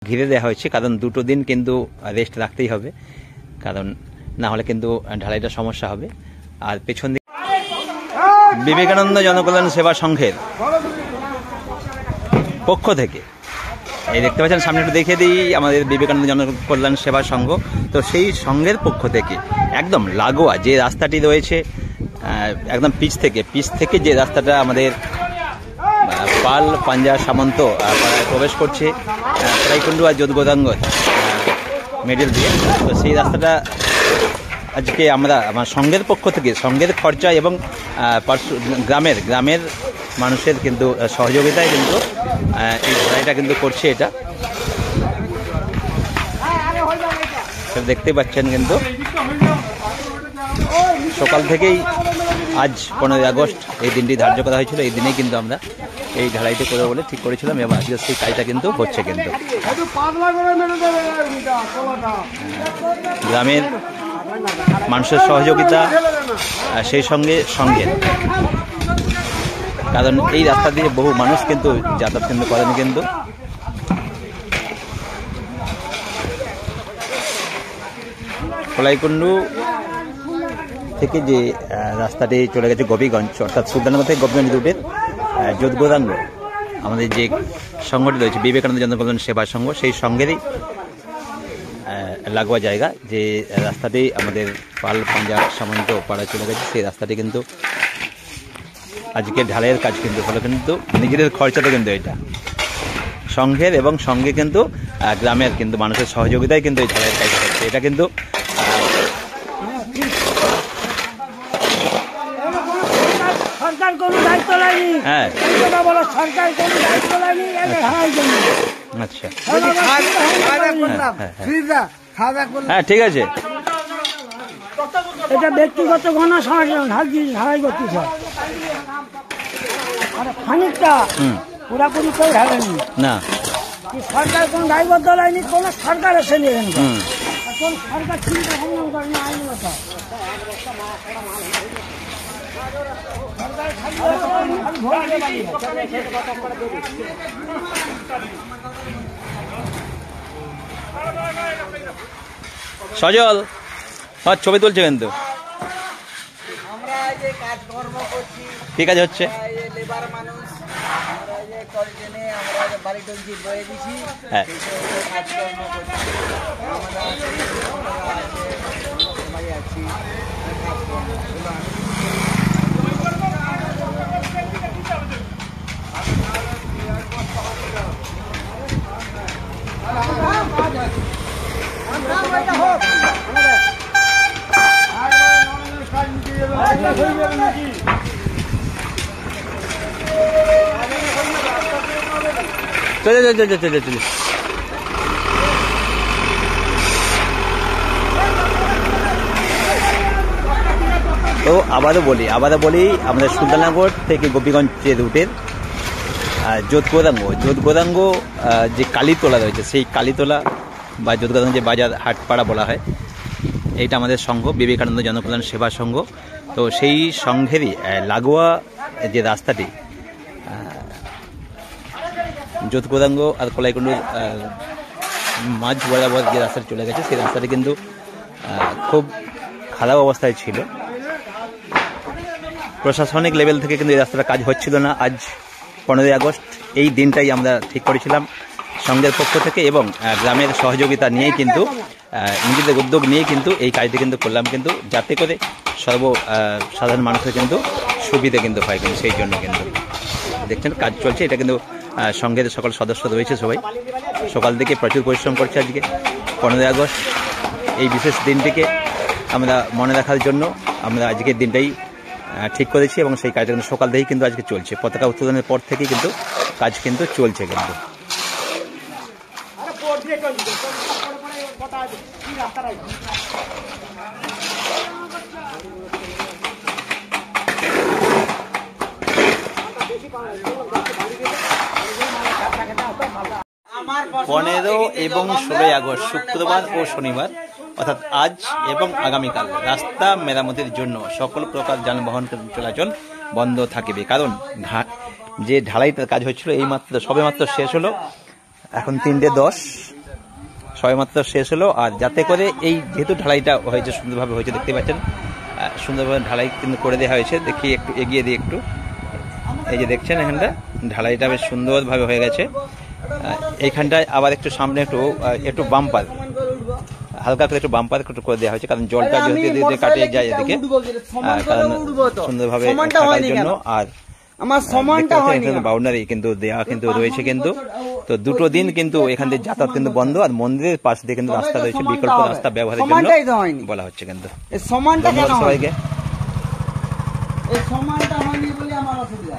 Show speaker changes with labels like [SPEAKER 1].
[SPEAKER 1] ঘিরে দেওয়া হয়েছে, কারণ দুটো দিন কিন্তু রেস্ট রাখতেই হবে, কারণ না হলে কিন্তু ঢালাইটা সমস্যা হবে। আর পেছন দিকে বিবেকানন্দ জনকল্যাণ সেবা সংঘের পক্ষ থেকে এই দেখতে পাচ্ছেন, সামনে একটু দেখে দিই আমাদের বিবেকানন্দ জনকল্যাণ সেবা সংঘ। তো সেই সংঘের পক্ষ থেকে একদম লাগোয়া যে রাস্তাটি রয়েছে, একদম পিচ থেকে যে রাস্তাটা আমাদের পাল পাঞ্জা সামন্ত প্রবেশ করছে কলাইকুণ্ডু আর যোধগোদাঙ্গ মিডল দিয়ে, তো সেই রাস্তাটা আজকে আমরা আমার সংঘের পক্ষ থেকে সংঘের খরচা এবং গ্রামের মানুষের কিন্তু সহযোগিতায় কিন্তু এই ঢালাইটা কিন্তু করছে। এটা দেখতে পাচ্ছেন, কিন্তু সকাল থেকেই আজ 15 আগস্ট এই দিনটি ধার্য করা হয়েছিল। এই দিনেই কিন্তু আমরা এই ঢালাইটা করবো বলে ঠিক করেছিলাম এবং আজকে সেই কাজটা কিন্তু হচ্ছে। কিন্তু গ্রামের মানুষের সহযোগিতা, সেই সঙ্গে সংঘের, কারণ এই রাস্তা দিয়ে বহু মানুষ কিন্তু যাতায়াত কিন্তু করেন। কিন্তু কলাইকুণ্ডু থেকে যে রাস্তাটি চলে গেছে গোপীগঞ্জ, অর্থাৎ সুলতানগঞ্জ থেকে গোপীগঞ্জ রুটের যোধগোদাঙ্গ আমাদের যে সংগঠন রয়েছে বিবেকানন্দ জনকল্যাণ সেবা সংঘ, সেই সংঘেরই লাগোয়া জায়গা যে রাস্তাটি আমাদের পাল পাঞ্জা সামন্ত পাড়া চলে গেছে, সেই রাস্তাটি কিন্তু আজকে ঢালাইয়ের কাজ কিন্তু হলো। কিন্তু নিজেদের খরচাতে কিন্তু এটা সংঘের এবং সঙ্গে কিন্তু গ্রামের কিন্তু মানুষের সহযোগিতায় কিন্তু এই ঢালাইয়ের কাজ হচ্ছে। এটা কিন্তু
[SPEAKER 2] সরকার কোনো দায়িত্ব নেয়নি।
[SPEAKER 1] হ্যাঁ,
[SPEAKER 2] সরকার কোনো দায়িত্ব নেয়নি।
[SPEAKER 1] আচ্ছা, হ্যাঁ ঠিক আছে।
[SPEAKER 2] এটা ব্যক্তিগত ঘটনা, ঢালাই করতে খানিকটা পুরাপুরি কেউ ঢালেনি
[SPEAKER 1] না।
[SPEAKER 2] সরকার কোনো দায়বদ্ধ নেয়নি, কোনো সরকার এসে নেবেন, কোন সরকার চিন্তা ভাবনা করেনি আইনগত।
[SPEAKER 1] সজল ছবি তুলছে কিন্তু ঠিক আছে হচ্ছে। হ্যাঁ, চলে চলে। তো আবারও বলি আমাদের সুলতানগঞ্জ থেকে গোপীগঞ্জ যে রুটের যোধগোদাঙ্গ যে কালীতলা রয়েছে, সেই কালীতলা বা যোধগোদাঙ্গ যে বাজার হাটপাড়া বলা হয়, এইটা আমাদের সংঘ বিবেকানন্দ জনকল্যাণ সেবা সংঘ। তো সেই সংঘেরই লাগোয়া যে রাস্তাটি যোধগোদাঙ্গ আর কলাইকুণ্ডুর মাঝ বরাবর যে রাস্তাটি চলে গেছে, সেই রাস্তাটি কিন্তু খুব খারাপ অবস্থায় ছিল। প্রশাসনিক লেভেল থেকে কিন্তু এই রাস্তাটা কাজ হচ্ছিল না। আজ 15 আগস্ট এই দিনটাই আমরা ঠিক করেছিলাম সংঘের পক্ষ থেকে এবং গ্রামের সহযোগিতা নিয়েই কিন্তু নিজেদের উদ্যোগ নিয়ে কিন্তু এই কাজটি কিন্তু করলাম, কিন্তু যাতে করে সাধারণ মানুষের কিন্তু সুবিধা কিন্তু হয়। কিন্তু সেই জন্য কিন্তু দেখছেন কাজ চলছে। এটা কিন্তু সংঘের সকল সদস্য রয়েছে, সবাই সকাল থেকে প্রচুর পরিশ্রম করছে। আজকে 15 আগস্ট এই বিশেষ দিনটিকে আমরা মনে রাখার জন্য আমরা আজকের দিনটাই ঠিক করেছি এবং সেই কাজটা কিন্তু সকাল থেকেই কিন্তু আজকে চলছে। পতাকা উত্তোলনের পর থেকেই কিন্তু কাজ কিন্তু চলছে। কিন্তু পনেরো এবং 16 আগস্ট শুক্রবার ও শনিবার অর্থাৎ আজ এবং আগামীকাল রাস্তা মেরামতির জন্য সকল প্রকার যানবাহন চলাচল বন্ধ থাকবে। কারণ যে ঢালাইটার কাজ হচ্ছিল এই মাত্র সবেমাত্র শেষ হলো, এখন 3:10 সবেমাত্র শেষ হলো। আর যাতে করে এই যেহেতু ঢালাইটা হয়েছে সুন্দরভাবে হয়েছে দেখতে পাচ্ছেন, সুন্দরভাবে ঢালাই কিন্তু করে দেওয়া হয়েছে। দেখি একটু এগিয়ে দিই একটু, এই যে দেখছেন এখানটা ঢালাইটা বেশ সুন্দরভাবে হয়ে গেছে। এইখানটায় আবার একটু সামনে একটু বাম্পার, হালকা করে একটু বাম্পার করে দেওয়া হয়েছে, কারণ জলটা যেহেতু কাটে যায় এদিকে, কারণ সুন্দরভাবে থাকার জন্য। আর
[SPEAKER 3] আমার সমানটা হয়নি,
[SPEAKER 1] বাউন্ডারি কিন্তু দেওয়া কিন্তু রয়েছে কিন্তু। তো দুটো দিন কিন্তু এখান থেকে যাতায়াত কিন্তু বন্ধ, আর মন্দিরের পাশ দিয়ে কিন্তু রাস্তা রয়েছে, বিকল্প রাস্তা ব্যবহারের জন্য বলা হচ্ছে কিন্তু।
[SPEAKER 3] সমানটা কেন
[SPEAKER 1] সবাইকে
[SPEAKER 3] এই সমানটা হয়নি বলে আমার অসুবিধা।